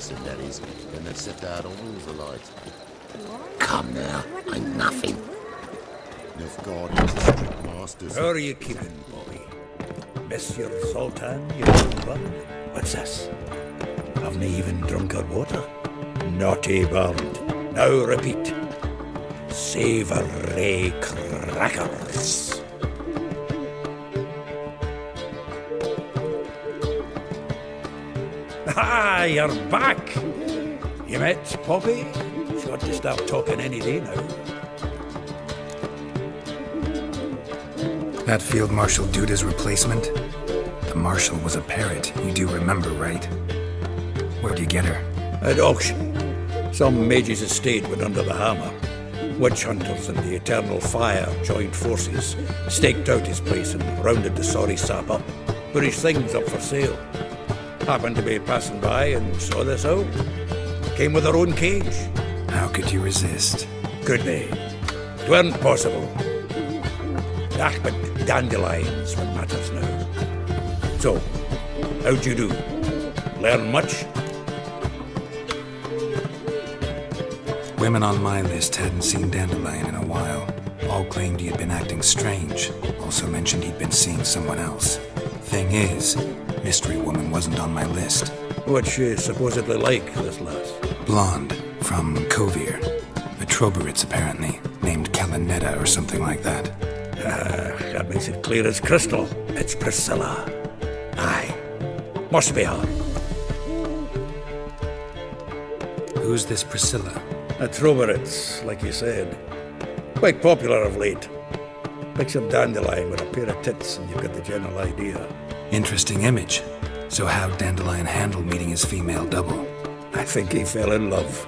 person, that is, when they've stepped out on rules of light. Come now, ain't nothing. Enough guardians and strict masters. How are you keeping, Bobby? Miss your Sultan, your little brother? What's this? Haven't even drunk our water? Naughty bird. Now repeat. Savoury crackers. Ah, you're back! You met Poppy? She's got to start talking any day now. That Field Marshal Duda's replacement? The Marshal was a parrot, you do remember, right? Where'd you get her? At auction. Some mage's estate went under the hammer. Witch hunters and the Eternal Fire joined forces, staked out his place and rounded the sorry sap up. Put his things up for sale. Happened to be passing by and saw this out. Came with her own cage. How could you resist? Could they? 'Tweren't possible. Ah, but dandelions what matters now. So, how'd you do? Learn much? Women on my list hadn't seen Dandelion in a while. All claimed he had been acting strange. Also mentioned he'd been seeing someone else. Thing is, Mystery Woman wasn't on my list. What's she supposedly like, this lass? Blonde, from Kovir. A Troberitz, apparently, named Kalanetta or something like that. That makes it clear as crystal. It's Priscilla. Aye. Must be her. Who's this Priscilla? A Troberitz, like you said. Quite popular of late. Picks up Dandelion with a pair of tits and you've got the general idea. Interesting image. So how'd Dandelion handle meeting his female double? I think he fell in love.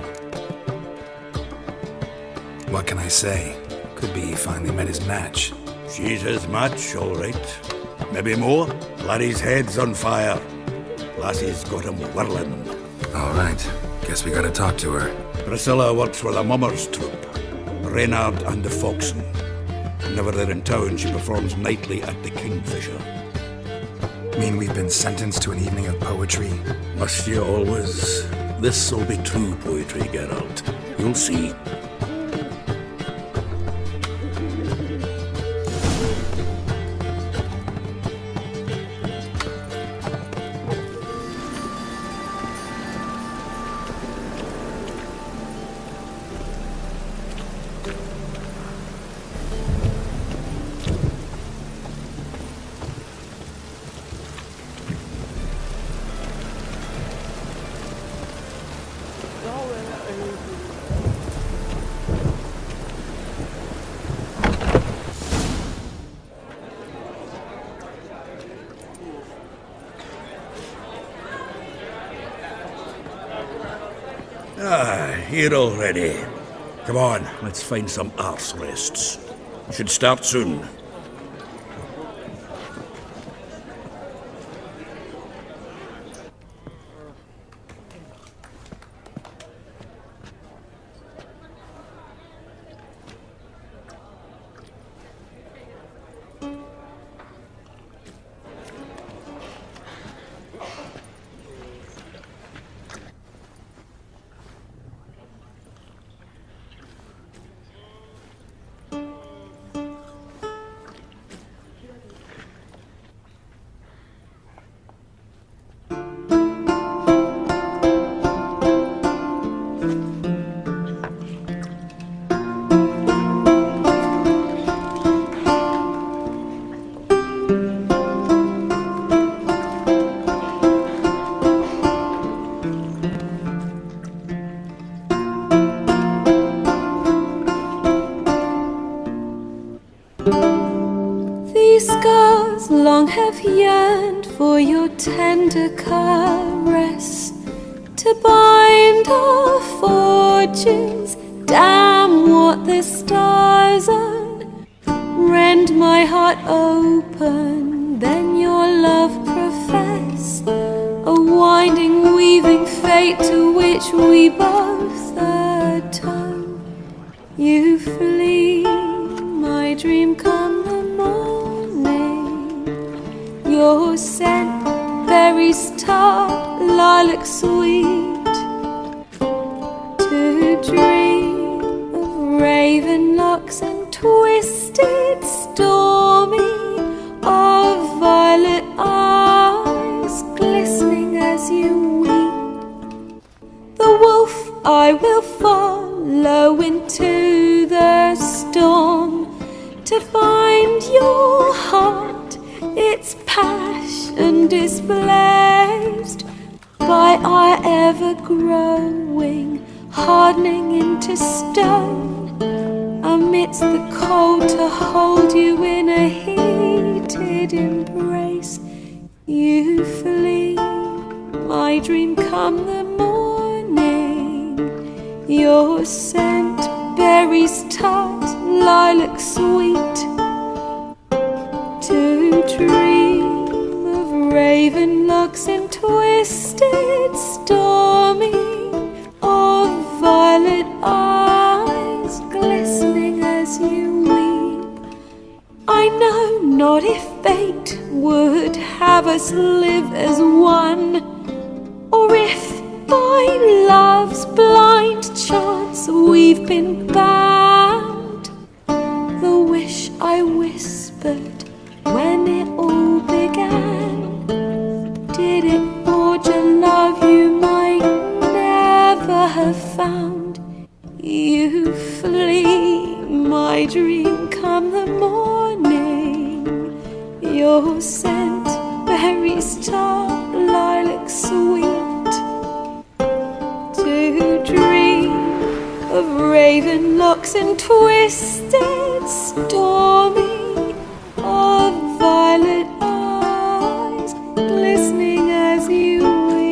What can I say? Could be he finally met his match. She's his match, all right. Maybe more. Laddie's head's on fire. Lassie's got him whirling. All right. Guess we gotta talk to her. Priscilla works for the Mummers troupe. Reynard and the Foxen. Whenever they're in town, she performs nightly at the Kingfisher. Mean we've been sentenced to an evening of poetry? Must you always? This'll be true poetry, Geralt. You'll see. Here already. Come on, let's find some arse rests. Should start soon. These scars long have yearned for your tender caress, to bind our fortunes. Damn what the stars own. Rend my heart open, then your love profess, a winding, weaving fate to which we both atone. You flee, my dream come the morning. Your scent, berries tart, lilac sweet, dream of raven locks and twisted stormy, of violet eyes glistening as you weep. The wolf I will follow into the storm to find your heart, its passion displaced by our ever-growing, hardening into stone, amidst the cold to hold you in a heated embrace. You flee, my dream come the morning, your scent berries tart, lilac sweet, to dream of raven locks and twisted stormy, of violet eyes glistening as you weep. I know not if fate would have us live as one, or if by love's blind chance we've been bound. The wish I whispered when it all began, did it forge a love you might never have found? You flee, my dream come the morning, your scent berries tart, lilac sweet, to dream of raven locks and twisted stormy, of violet eyes glistening as you weep.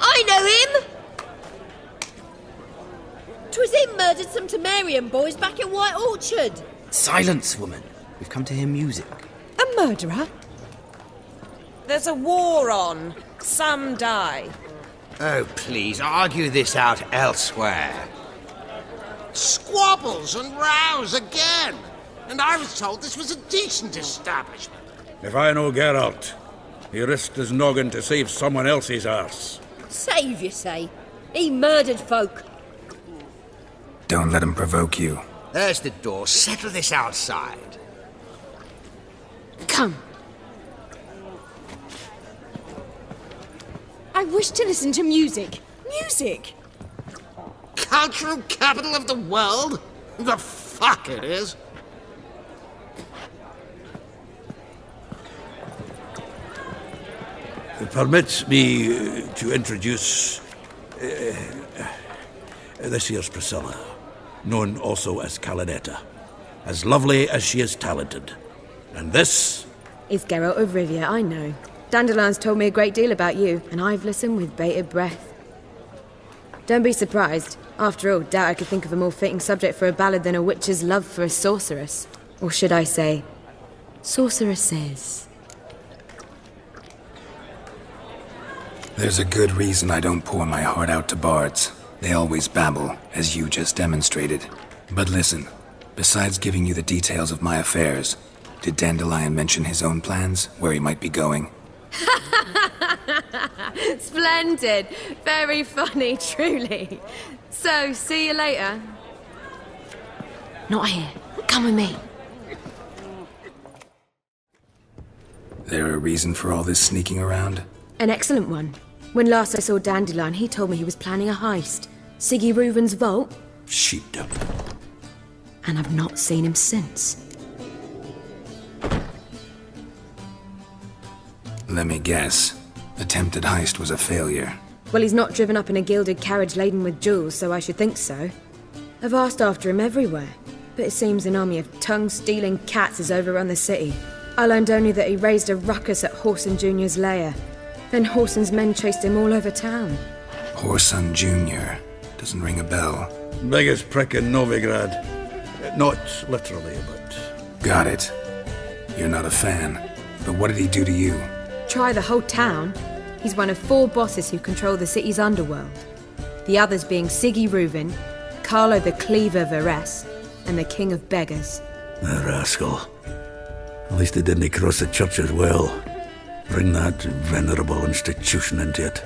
I know him! 'Twas him murdered some Temerian boys back at White Orchard. Silence, woman. We've come to hear music. A murderer? There's a war on. Some die. Oh, please, argue this out elsewhere. Squabbles and rows again. And I was told this was a decent establishment. If I know Geralt, he risked his noggin to save someone else's arse. Save, you say? He murdered folk. Don't let him provoke you. There's the door. Settle this outside. Come. I wish to listen to music. Music! Cultural capital of the world? The fuck it is. Permit me to introduce this here's Priscilla, known also as Calinetta, as lovely as she is talented. And this is Geralt of Rivia, I know. Dandelion's told me a great deal about you, and I've listened with bated breath. Don't be surprised. After all, doubt I could think of a more fitting subject for a ballad than a witch's love for a sorceress. Or should I say, sorceresses. There's a good reason I don't pour my heart out to bards. They always babble, as you just demonstrated. But listen, besides giving you the details of my affairs, did Dandelion mention his own plans, where he might be going? Splendid. Very funny, truly. So, see you later. Not here. Come with me. There a reason for all this sneaking around? An excellent one. When last I saw Dandelion, he told me he was planning a heist. Siggy Reuven's vault. sheepdom. And I've not seen him since. Let me guess. Attempted heist was a failure. Well, he's not driven up in a gilded carriage laden with jewels, so I should think so. I've asked after him everywhere, but it seems an army of tongue-stealing cats has overrun the city. I learned only that he raised a ruckus at Whoreson Jr.'s lair. Then Whoreson's men chased him all over town. Whoreson Jr. Doesn't ring a bell. Biggest prick in Novigrad. Not literally, but... Got it. You're not a fan. But what did he do to you? Try the whole town. He's one of 4 bosses who control the city's underworld. The others being Siggy Reuven, Carlo the Cleaver Varese, and the King of Beggars. The rascal. At least he didn't cross the church as well. Bring that venerable institution into it.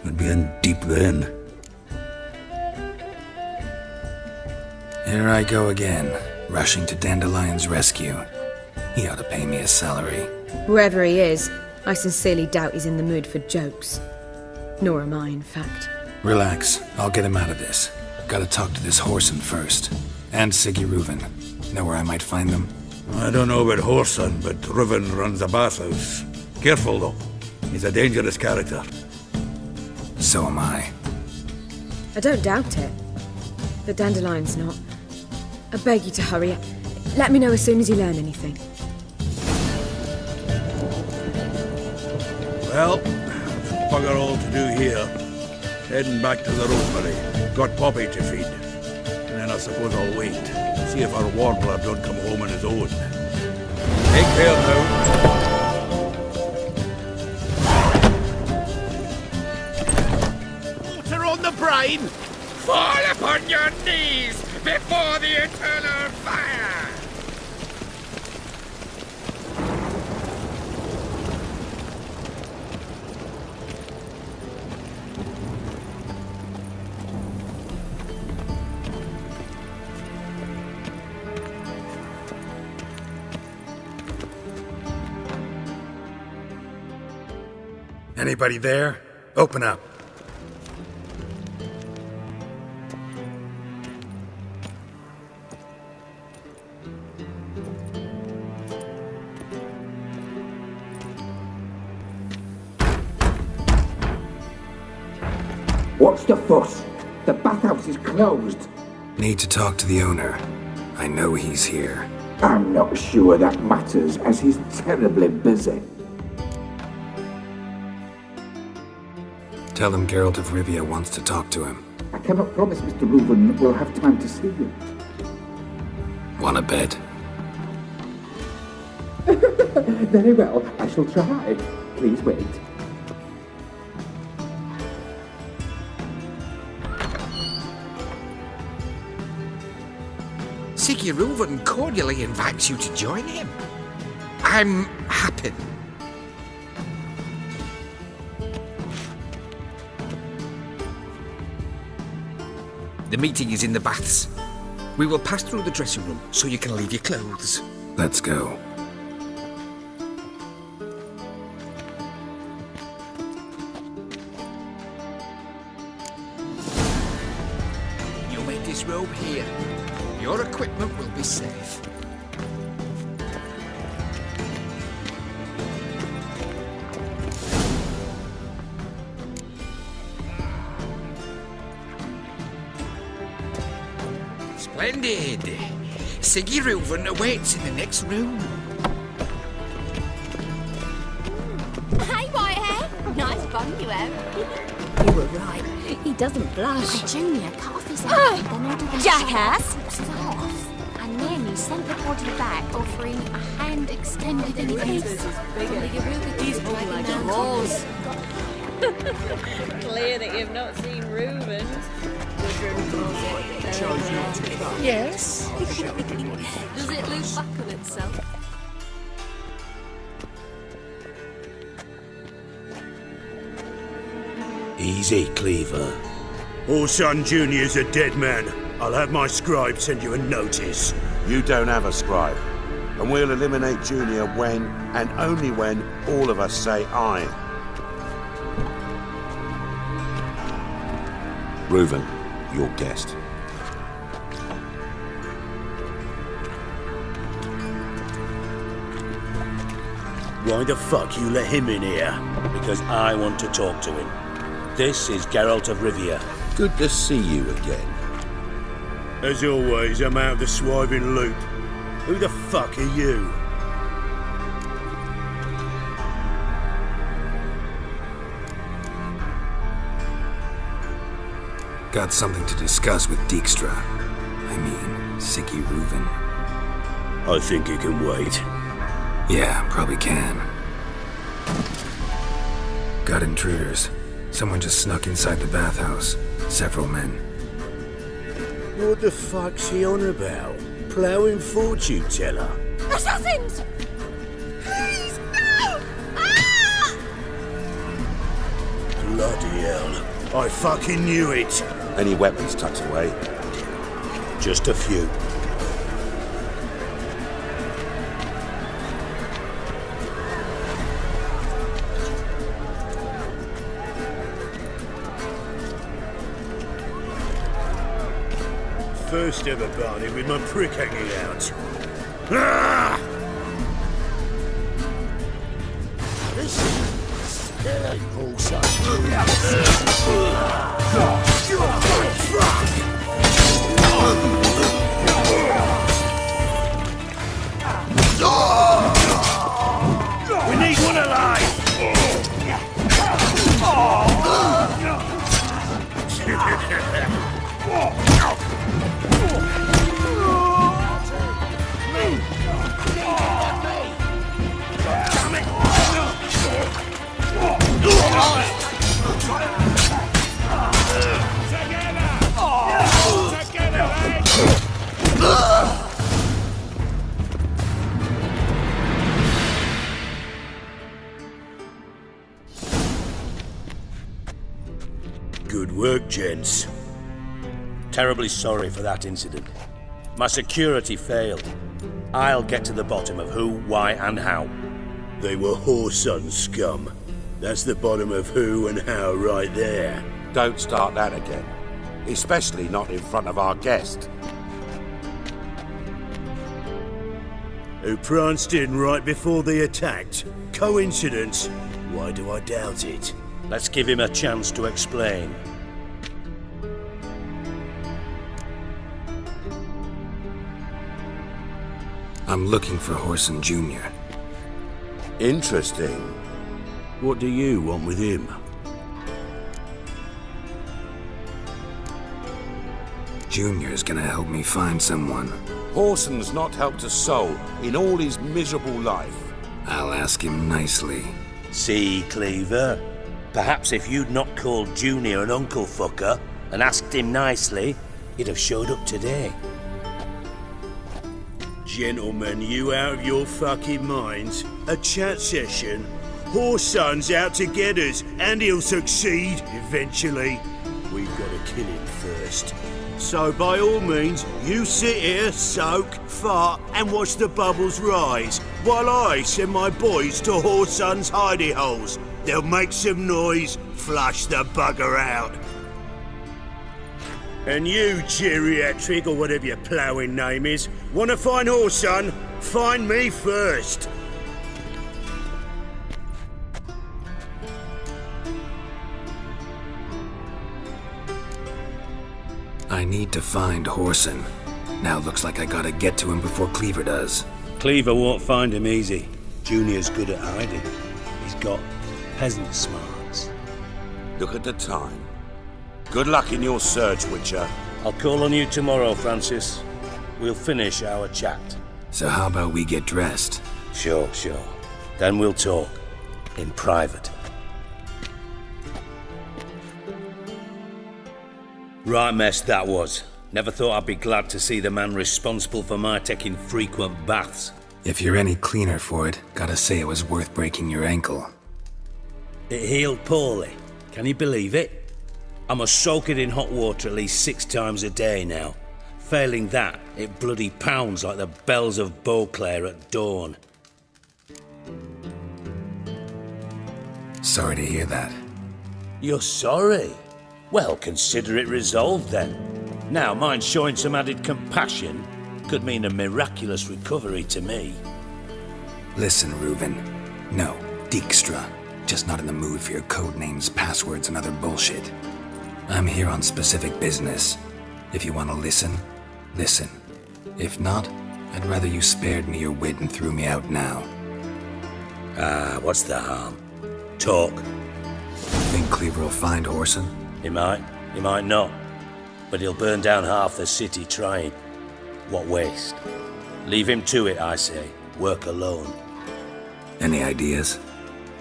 We'd be in deep then. Here I go again, rushing to Dandelion's rescue. He ought to pay me a salary. Whoever he is, I sincerely doubt he's in the mood for jokes. Nor am I, in fact. Relax, I'll get him out of this. Gotta talk to this Whoreson first. And Siggy Reuven. Know where I might find them? I don't know about Whoreson, but Reuven runs a bathhouse. Careful, though. He's a dangerous character. So am I. I don't doubt it. But Dandelion's not. I beg you to hurry. Let me know as soon as you learn anything. Well, bugger all to do here. Heading back to the rosemary. Got Poppy to feed. And then I suppose I'll wait. See if our warbler don't come home on his own. Take care now. Water on the brain! Fall upon your knees before the eternal fire! Anybody there? Open up. What's the fuss? The bathhouse is closed. Need to talk to the owner. I know he's here. I'm not sure that matters, as he's terribly busy. Tell him Geralt of Rivia wants to talk to him. I cannot promise Mr. Reuven will have time to see you. Wanna bet? Very well, I shall try. Please wait. Siggy Reuven cordially invites you to join him. I'm happy. The meeting is in the baths. We will pass through the dressing room so you can leave your clothes. Let's go. You may disrobe here. Your equipment will be safe. Splendid! Siggy Reuven awaits in the next room. Hey, Whitehair. Nice bun you have. You were right. He doesn't blush. Junior cut off his head, then ordered the Jackass! corpses off. And then he sent the body back, offering a hand extended in case. He's all like balls. Clear that you've not seen Reuben's. Yes. Does it loop back on itself? Easy, Cleaver. Whoreson Jr.'s a dead man. I'll have my scribe send you a notice. You don't have a scribe. And we'll eliminate Junior when, and only when, all of us say aye. Reuven, your guest. Why the fuck you let him in here? Because I want to talk to him. This is Geralt of Rivia. Good to see you again. As always, I'm out of the swiving loop. Who the fuck are you? Got something to discuss with Dijkstra. I mean, Sicky Reuven. I think it can wait. Yeah, probably can. Got intruders. Someone just snuck inside the bathhouse. Several men. What the fuck's he on about? Ploughing fortune teller? Assassins! Please, no! Ah! Bloody hell. I fucking knew it. Any weapons tucked away? Just a few. First ever Barney with my prick hanging out. Ah! Hey, bullshit. We need one alive! Good work, gents. Terribly sorry for that incident. My security failed. I'll get to the bottom of who, why, and how. They were whoreson scum. That's the bottom of who and how right there. Don't start that again. Especially not in front of our guest. Who pranced in right before they attacked. Coincidence? Why do I doubt it? Let's give him a chance to explain. I'm looking for Whoreson Jr. Interesting. What do you want with him? Junior's gonna help me find someone. Whoreson's not helped a soul in all his miserable life. I'll ask him nicely. See, Cleaver? Perhaps if you'd not called Junior an uncle fucker and asked him nicely, he'd have showed up today. Gentlemen, you out of your fucking minds? A chat session? Whoreson's out to get us, and he'll succeed eventually. We've got to kill him first. So by all means, you sit here, soak, fart, and watch the bubbles rise, while I send my boys to Whoreson's hidey holes. They'll make some noise, flush the bugger out. And you, geriatric, or whatever your ploughing name is, want to find Whoreson? Find me first. I need to find Whoreson. Now looks like I gotta get to him before Cleaver does. Cleaver won't find him easy. Junior's good at hiding. He's got peasant smarts. Look at the time. Good luck in your search, Witcher. I'll call on you tomorrow, Francis. We'll finish our chat. So how about we get dressed? Sure. Then we'll talk. In private. Right mess that was. Never thought I'd be glad to see the man responsible for my taking frequent baths. If you're any cleaner for it, gotta say it was worth breaking your ankle. It healed poorly. Can you believe it? I must soak it in hot water at least 6 times a day now. Failing that, it bloody pounds like the bells of Beauclair at dawn. Sorry to hear that. You're sorry? Well, consider it resolved then. Now, mind showing some added compassion could mean a miraculous recovery to me. Listen, Reuven. No, Dijkstra. Just not in the mood for your code names, passwords, and other bullshit. I'm here on specific business. If you want to listen, Listen, if not, I'd rather you spared me your wit and threw me out now. What's the harm? Talk. Think Cleaver will find Whoreson? He might not. But he'll burn down half the city trying. What waste? Leave him to it, I say. Work alone. Any ideas?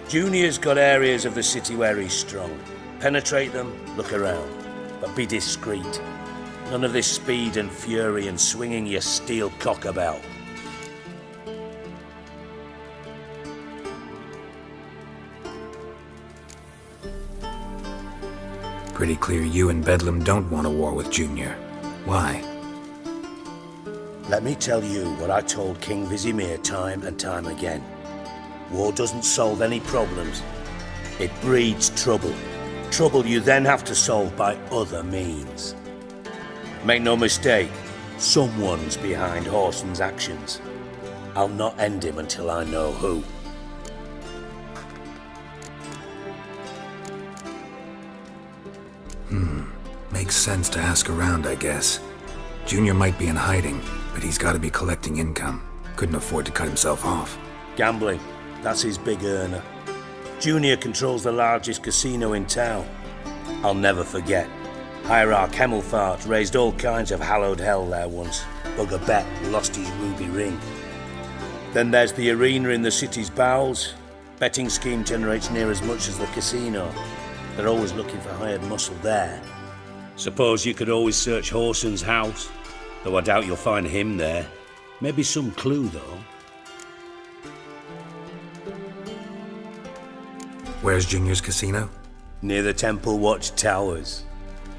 Junior's got areas of the city where he's strong. Penetrate them, look around. But be discreet. None of this speed and fury and swinging your steel cock about. Pretty clear you and Bedlam don't want a war with Junior. Why? Let me tell you what I told King Vizimir time and time again. War doesn't solve any problems. It breeds trouble. Trouble you then have to solve by other means. Make no mistake, someone's behind Whoreson's actions. I'll not end him until I know who. Makes sense to ask around, I guess. Junior might be in hiding, but he's got to be collecting income. Couldn't afford to cut himself off. Gambling, that's his big earner. Junior controls the largest casino in town. I'll never forget. Hierarch Hemmelfart raised all kinds of hallowed hell there once. Bugger bet lost his ruby ring. Then there's the arena in the city's bowels. Betting scheme generates near as much as the casino. They're always looking for hired muscle there. Suppose you could always search Whoreson's house, though I doubt you'll find him there. Maybe some clue, though. Where's Junior's casino? Near the Temple Watch Towers.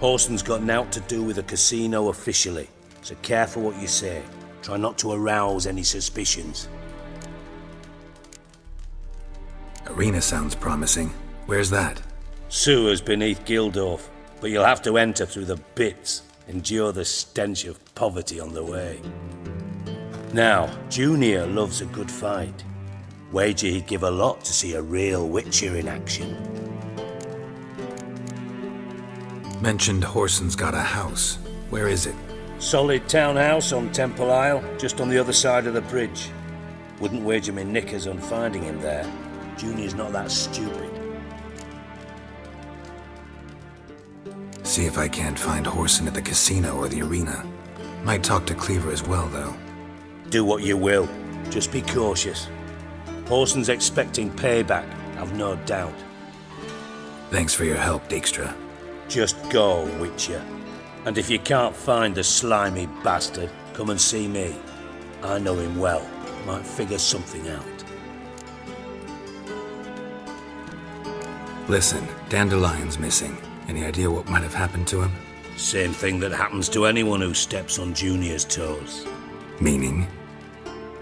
Whoreson's got nought to do with the casino officially, so careful what you say. Try not to arouse any suspicions. Arena sounds promising. Where's that? Sewers beneath Gildorf, but you'll have to enter through the bits, endure the stench of poverty on the way. Now, Junior loves a good fight. Wager he'd give a lot to see a real Witcher in action. Mentioned Whoreson's got a house. Where is it? Solid townhouse on Temple Isle, just on the other side of the bridge. Wouldn't wager me knickers on finding him there. Junior's not that stupid. See if I can't find Whoreson at the casino or the arena. Might talk to Cleaver as well, though. Do what you will. Just be cautious. Whoreson's expecting payback, I've no doubt. Thanks for your help, Dijkstra. Just go, Witcher. And if you can't find the slimy bastard, come and see me. I know him well. Might figure something out. Listen, Dandelion's missing. Any idea what might have happened to him? Same thing that happens to anyone who steps on Junior's toes. Meaning?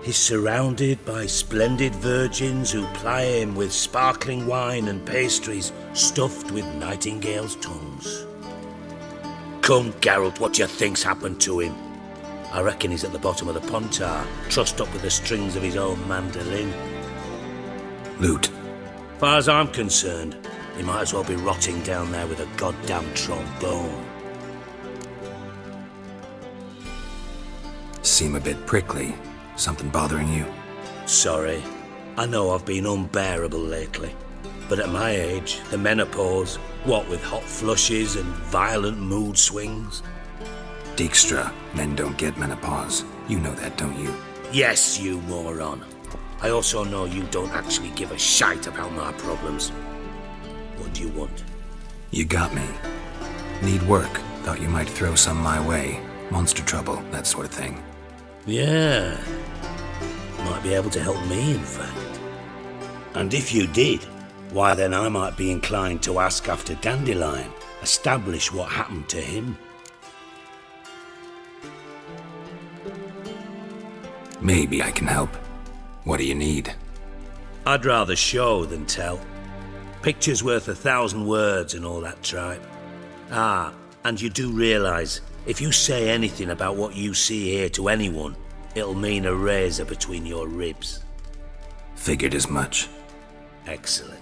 He's surrounded by splendid virgins who ply him with sparkling wine and pastries stuffed with nightingales' tongues. Come, Geralt, what do you think's happened to him? I reckon he's at the bottom of the Pontar, trussed up with the strings of his own mandolin. Loot. Far as I'm concerned, he might as well be rotting down there with a goddamn trombone. Seem a bit prickly. Something bothering you? Sorry. I know I've been unbearable lately. But at my age, the menopause, what with hot flushes and violent mood swings? Dijkstra, men don't get menopause. You know that, don't you? Yes, you moron. I also know you don't actually give a shite about my problems. What do you want? You got me. Need work. Thought you might throw some my way. Monster trouble, that sort of thing. Yeah. Might be able to help me, in fact. And if you did, why then I might be inclined to ask after Dandelion, establish what happened to him. Maybe I can help. What do you need? I'd rather show than tell. Picture's worth 1,000 words and all that tripe. Ah, and you do realise, if you say anything about what you see here to anyone, it'll mean a razor between your ribs. Figured as much. Excellent.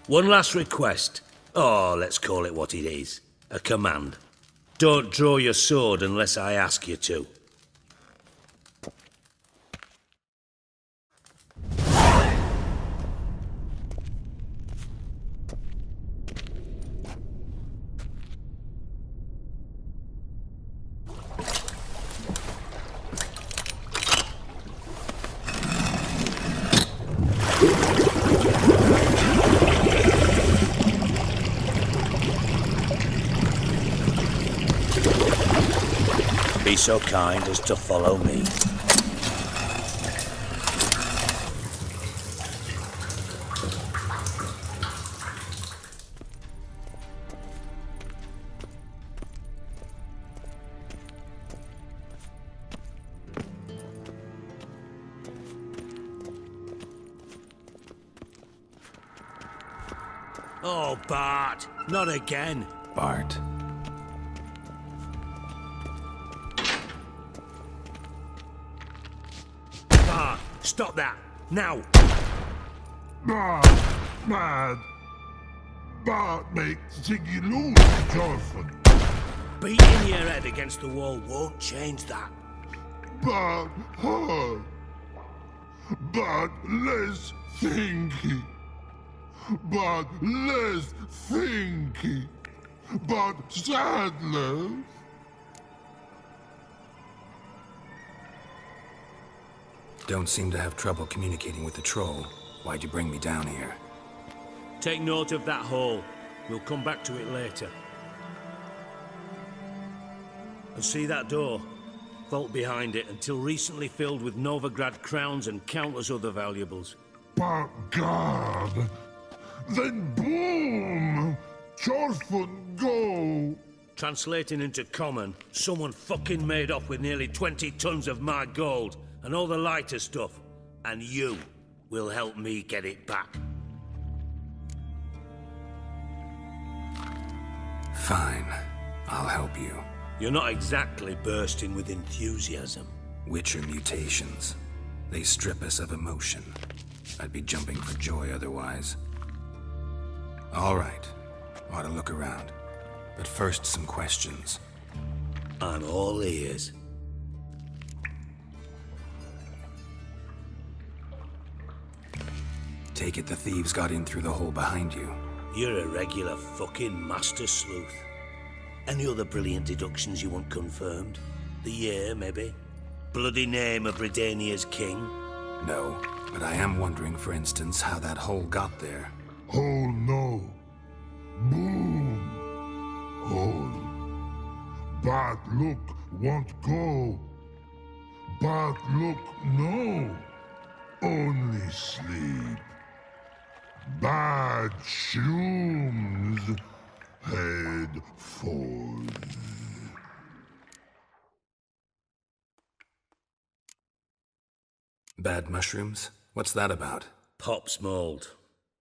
One last request. Oh, let's call it what it is. A command. don't draw your sword unless I ask you to. Be so kind as to follow me. Oh, Bart, not again. Bart. Bart, stop that, now. Bart, mad. Bart makes Ziggy lose, Jonathan. Beating your head against the wall won't change that. Bart hard. Bart less thinky. But less thinky. But sadler. Don't seem to have trouble communicating with the troll. Why'd you bring me down here? Take note of that hole. We'll come back to it later. And see that door? Vault behind it, until recently filled with Novigrad crowns and countless other valuables. But God. Then boom! Chorfun go! Translating into common, someone fucking made off with nearly 20 tons of my gold and all the lighter stuff. And you will help me get it back. Fine. I'll help you. You're not exactly bursting with enthusiasm. Witcher mutations. They strip us of emotion. I'd be jumping for joy otherwise. All right. Ought to look around. But first, some questions. I'm all ears. Take it the thieves got in through the hole behind you. You're a regular fucking master sleuth. Any other brilliant deductions you want confirmed? The year, maybe? Bloody name of Redania's king? No, but I am wondering, for instance, how that hole got there. Hole no. Boom. Hole. Bad look won't go. Bad look no. Only sleep. Bad shrooms. Head falls. Bad mushrooms? What's that about? Pop's mold.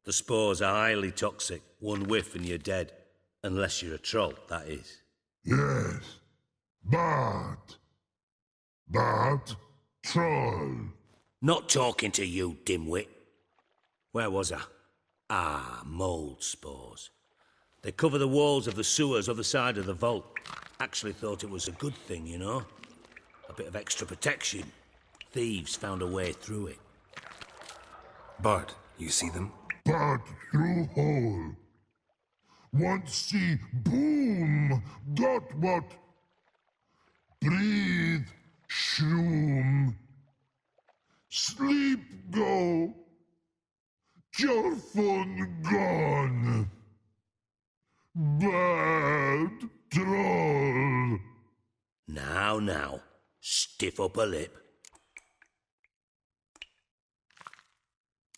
The spores are highly toxic. One whiff and you're dead. Unless you're a troll, that is. Yes. Bad. Bad troll. Not talking to you, dimwit. Where was I? Ah, mold spores. They cover the walls of the sewers other side of the vault. Actually thought it was a good thing, you know? A bit of extra protection. Thieves found a way through it. Bart, you see them? Bart through hole. Want see boom. Got what? Breathe. Shroom. Sleep go. Your phone gone. Bad troll. Now, stiff up a lip.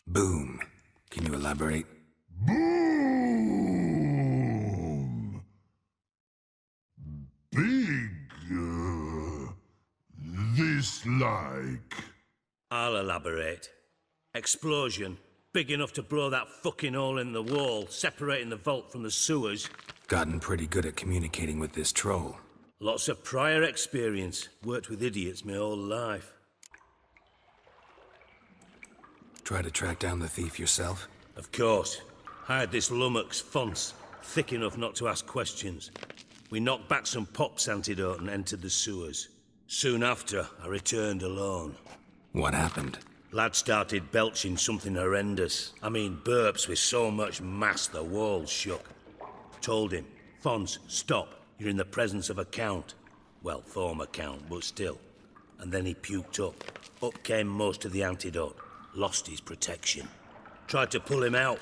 Boom. Can you elaborate? Boom. Big. This like. I'll elaborate. Explosion. Big enough to blow that fucking hole in the wall, separating the vault from the sewers. Gotten pretty good at communicating with this troll. Lots of prior experience. Worked with idiots my whole life. Try to track down the thief yourself? Of course. Hired this lummox, Fonce. Thick enough not to ask questions. We knocked back some Pop's antidote and entered the sewers. Soon after, I returned alone. What happened? Lad started belching something horrendous. I mean, burps with so much mass the walls shook. Told him, Fons, stop. You're in the presence of a count. Well, former count, but still. And then he puked up. Up came most of the antidote. Lost his protection. Tried to pull him out.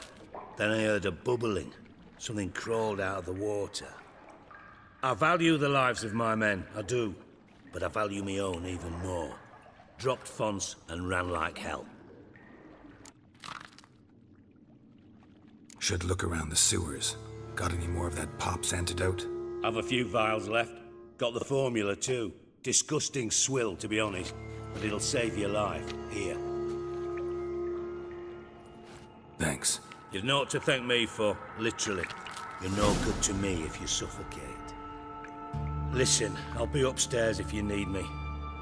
Then I heard a bubbling. Something crawled out of the water. I value the lives of my men, I do. But I value my own even more. Dropped Fons and ran like hell. Should look around the sewers. Got any more of that Pop's antidote? Have a few vials left. Got the formula too. Disgusting swill, to be honest. But it'll save your life. Here. Thanks. You've naught to thank me for, literally. You're no good to me if you suffocate. Listen, I'll be upstairs if you need me.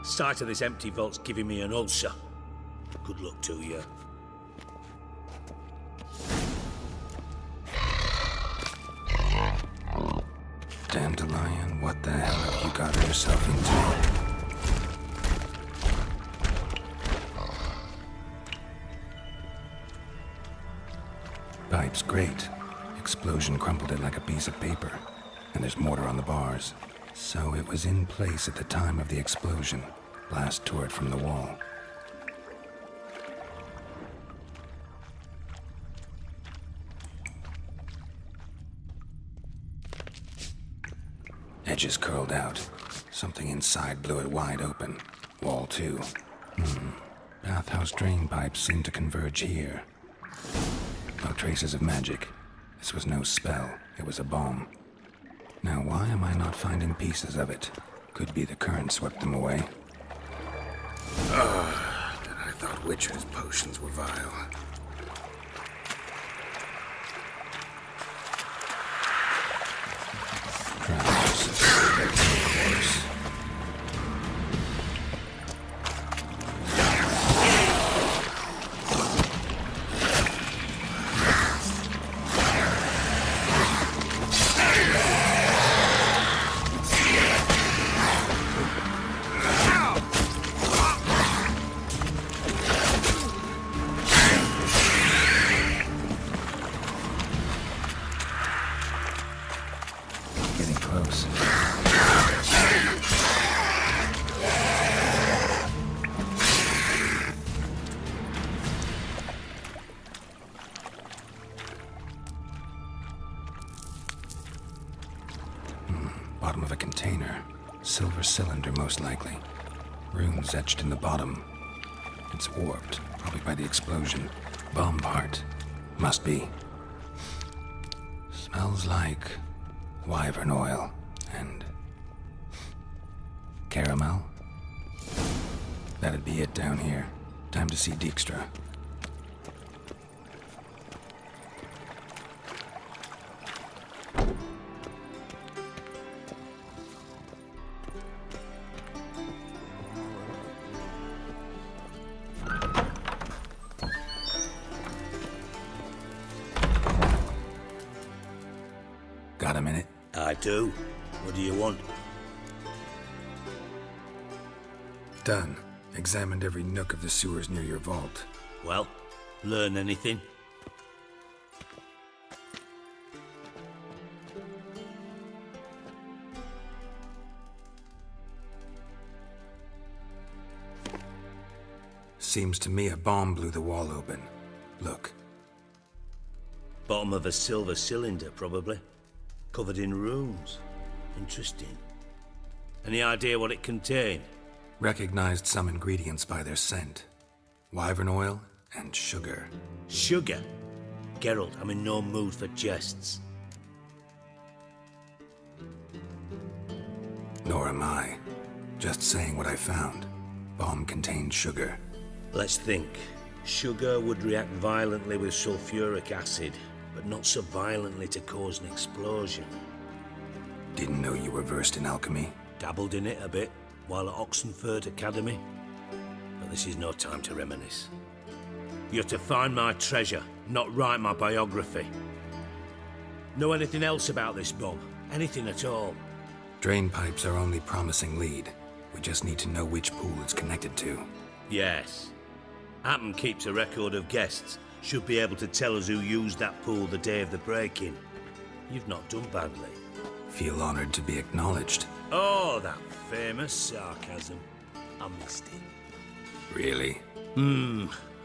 Sight of this empty vault's giving me an ulcer. Good luck to you. Dandelion, what the hell have you got yourself into? Pipe's great. Explosion crumpled it like a piece of paper. And there's mortar on the bars. So it was in place at the time of the explosion. Blast tore it from the wall. Edges curled out. Something inside blew it wide open. Wall too. Bathhouse drain pipes seem to converge here. No traces of magic. This was no spell. It was a bomb. Now why am I not finding pieces of it? Could be the current swept them away. I thought Witcher's potions were vile. Bottom of a container. Silver cylinder, most likely. Runes etched in the bottom. It's warped, probably by the explosion. Bomb part. Must be. Smells like wyvern oil and caramel. That'd be it down here. Time to see Dijkstra. Got a minute? I do. What do you want? Done. Examined every nook of the sewers near your vault. Well, learn anything? Seems to me a bomb blew the wall open. Look. Bottom of a silver cylinder, probably. Covered in runes. Interesting. Any idea what it contained? Recognized some ingredients by their scent. Wyvern oil and sugar. Sugar? Geralt, I'm in no mood for jests. Nor am I. Just saying what I found. Bomb contained sugar. Let's think. Sugar would react violently with sulfuric acid, but not so violently to cause an explosion. Didn't know you were versed in alchemy. Dabbled in it a bit while at Oxenford Academy. But this is no time to reminisce. You're to find my treasure, not write my biography. Know anything else about this bomb? Anything at all? Drain pipes are only promising lead. We just need to know which pool it's connected to. Yes. Hampton keeps a record of guests. Should be able to tell us who used that pool the day of the break-in. You've not done badly. Feel honored to be acknowledged. Oh, that famous sarcasm. I missed it. Really?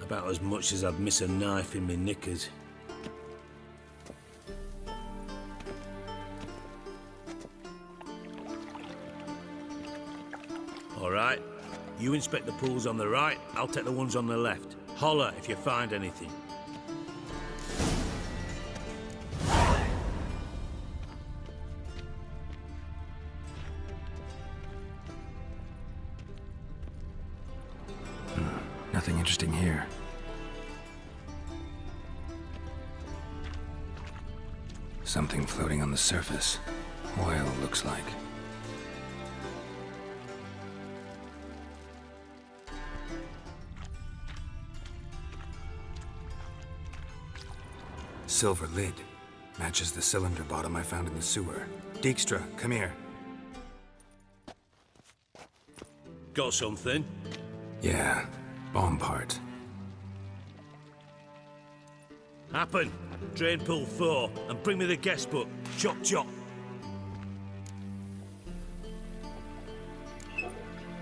About as much as I'd miss a knife in my knickers. All right. You inspect the pools on the right, I'll take the ones on the left. Holler if you find anything. Nothing interesting here. Something floating on the surface. Oil, looks like. Silver lid. Matches the cylinder bottom I found in the sewer. Dijkstra, come here. Got something? Yeah, bomb part. Happen. Drain pool 4, and bring me the guest book. Chop chop.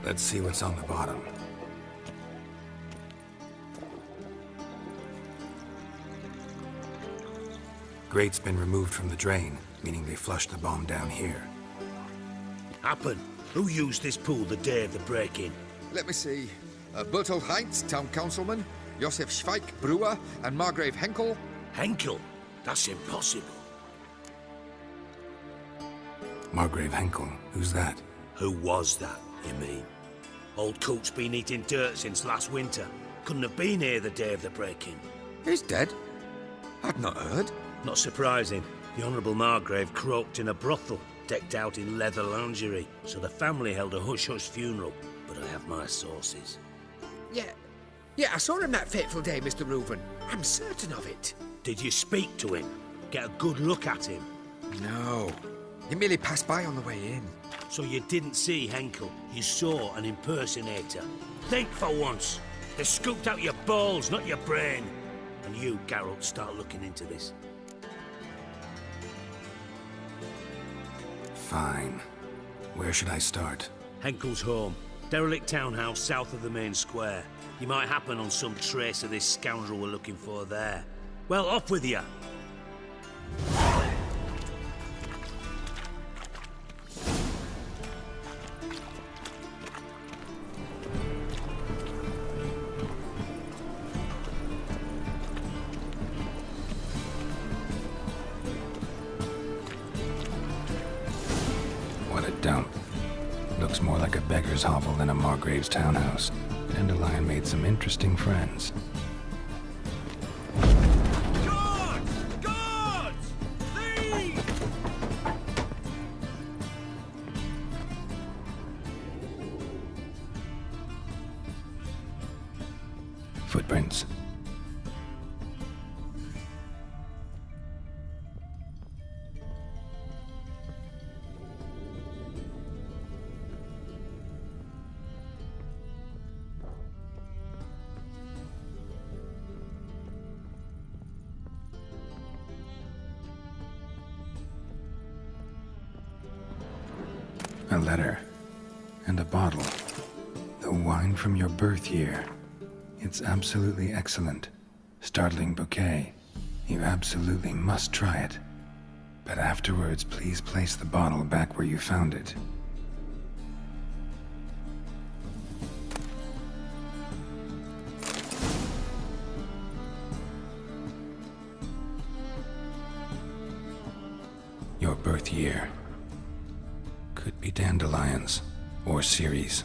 Let's see what's on the bottom. Grate's been removed from the drain, meaning they flushed the bomb down here. Happen. Who used this pool the day of the break-in? Let me see. Bertold Heinz, town councilman, Josef Schweik, brewer, and Margrave Henkel. Henkel? That's impossible. Margrave Henkel? Who's that? Who was that, you mean? Old Coot's been eating dirt since last winter. Couldn't have been here the day of the break-in. He's dead? I'd not heard. Not surprising. The Honourable Margrave croaked in a brothel, decked out in leather lingerie, so the family held a hush-hush funeral. But I have my sources. Yeah, I saw him that fateful day, Mr. Reuven. I'm certain of it. Did you speak to him? Get a good look at him? No. He merely passed by on the way in. So you didn't see Henkel, you saw an impersonator. Think for once. They scooped out your balls, not your brain. And you, Geralt, start looking into this. Fine. Where should I start? Henkel's home. Derelict townhouse south of the main square. You might happen on some trace of this scoundrel we're looking for there. Well, off with you. What a dump. Looks more like a beggar's hovel than a Margrave's townhouse. Dandelion made some interesting friends. Guards! Guards! Thieves! Footprints. A letter. And a bottle. The wine from your birth year. It's absolutely excellent. Startling bouquet. You absolutely must try it. But afterwards, please place the bottle back where you found it. Your birth year. Could be dandelions, or Ceres.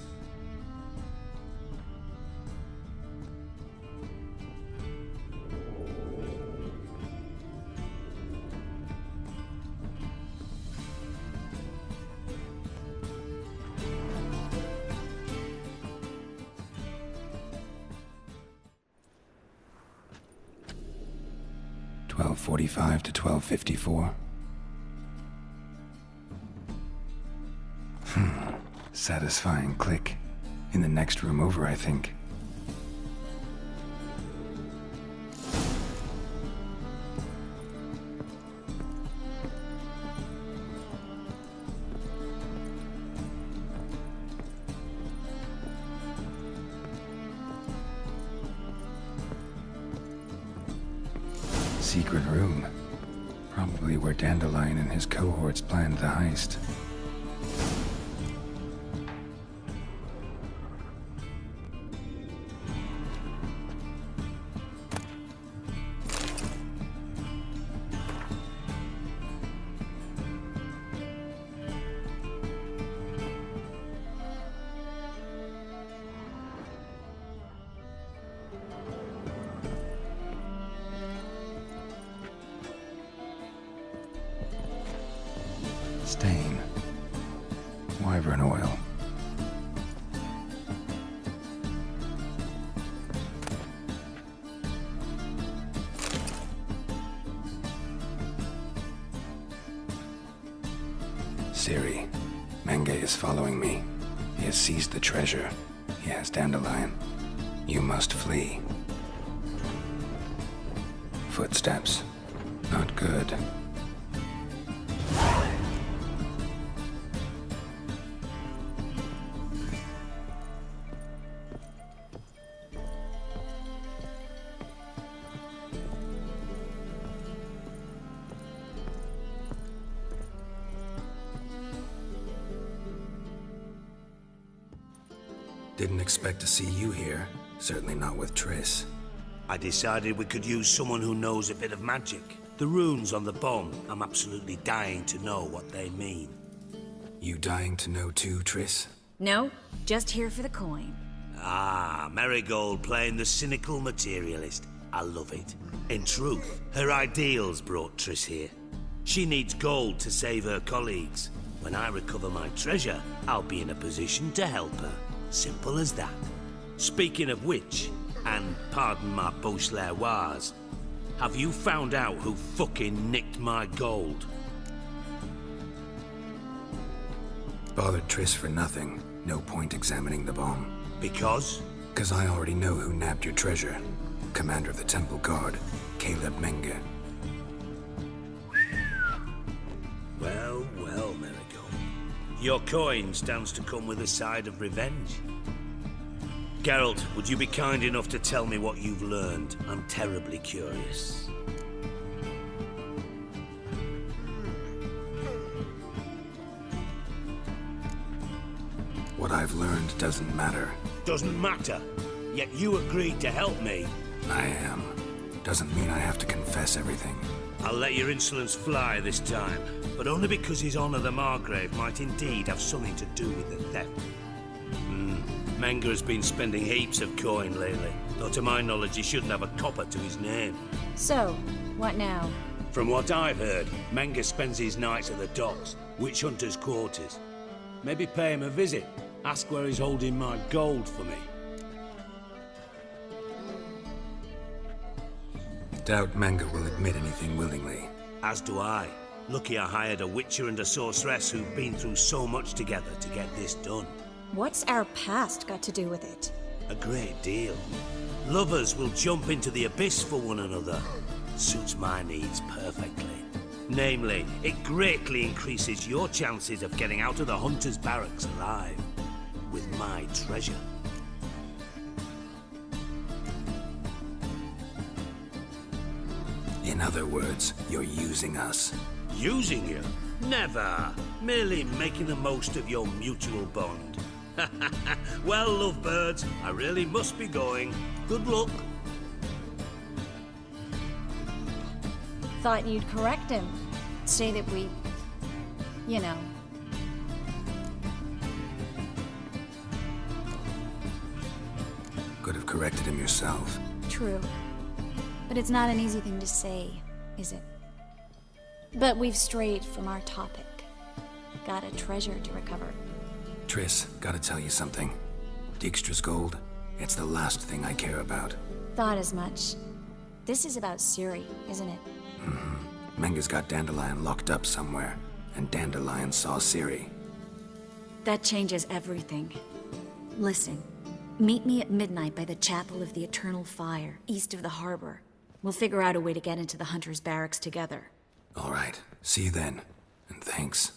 (12:45 to 12:54). Satisfying click. In the next room over, I think. Secret room. Probably where Dandelion and his cohorts planned the heist. Stain. Wyvern oil. Ciri. Menge is following me. He has seized the treasure. He has Dandelion. You must flee. Footsteps. Not good. Didn't expect to see you here. Certainly not with Triss. I decided we could use someone who knows a bit of magic. The runes on the bomb, I'm absolutely dying to know what they mean. You dying to know too, Triss? No, just here for the coin. Ah, Marigold playing the cynical materialist. I love it. In truth, her ideals brought Triss here. She needs gold to save her colleagues. When I recover my treasure, I'll be in a position to help her. Simple as that. Speaking of which, and pardon my Beauclervoise, have you found out who fucking nicked my gold? Bothered Triss for nothing. No point examining the bomb. Because? Because I already know who nabbed your treasure. Commander of the Temple Guard, Caleb Menge. Well, well, Marigold. Your coin stands to come with a side of revenge. Geralt, would you be kind enough to tell me what you've learned? I'm terribly curious. What I've learned doesn't matter. Doesn't matter? Yet you agreed to help me. I am. Doesn't mean I have to confess everything. I'll let your insolence fly this time, but only because His Honor the Margrave might indeed have something to do with the theft. Menge has been spending heaps of coin lately, though to my knowledge he shouldn't have a copper to his name. So, what now? From what I've heard, Menge spends his nights at the docks, witch hunters' quarters. Maybe pay him a visit, ask where he's holding my gold for me. Doubt Menge will admit anything willingly. As do I. Lucky I hired a witcher and a sorceress who've been through so much together to get this done. What's our past got to do with it? A great deal. Lovers will jump into the abyss for one another. Suits my needs perfectly. Namely, it greatly increases your chances of getting out of the hunter's barracks alive. With my treasure. In other words, you're using us. Using you? Never. Merely making the most of your mutual bond. Well, lovebirds, I really must be going. Good luck. Thought you'd correct him. Say that we... you know. Could have corrected him yourself. True. But it's not an easy thing to say, is it? But we've strayed from our topic. Got a treasure to recover. Triss, gotta tell you something. Dijkstra's gold, it's the last thing I care about. Thought as much. This is about Ciri, isn't it? Menge's got Dandelion locked up somewhere, and Dandelion saw Ciri. That changes everything. Listen, meet me at midnight by the Chapel of the Eternal Fire, east of the harbor. We'll figure out a way to get into the Hunter's barracks together. All right. See you then. And thanks.